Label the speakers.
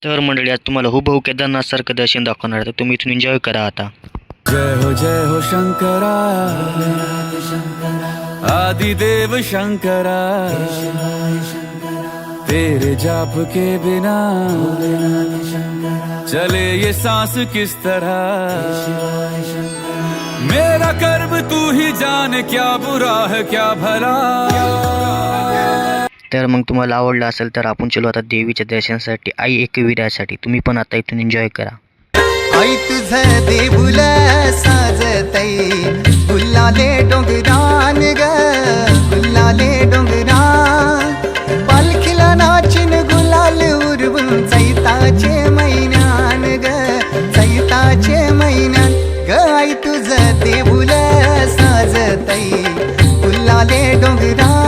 Speaker 1: तर मंडळी आज तुम्हाला हुबहू केदारनाथ सारखं दर्शन दाखवणार आहे, तर तुम्ही इथून एन्जॉय करा आता.
Speaker 2: जय हो शंकरा आदिदेव शंकरा तेरे जाप के बिना चले ये सांस किस तरह मेरा कर्म तू ही जाने क्या बुरा है क्या भला.
Speaker 1: तर मग तुम्हाला आवडलं असेल तर आपण चलो आता देवीच्या दर्शनासाठी आई एकविरासाठी. तुम्ही पण आता इथून एन्जॉय करा.
Speaker 3: आई तुझं देऊल साजतई गुल्लाले डोंगरान ग गुल्लाले डोंगरान पालखीला नाचिन गुलाल उरवून चैताचे महिन्यान ग चैताचे महिन्यान ग आई तुझं देऊल साजतई गुल्लाले डोंगरान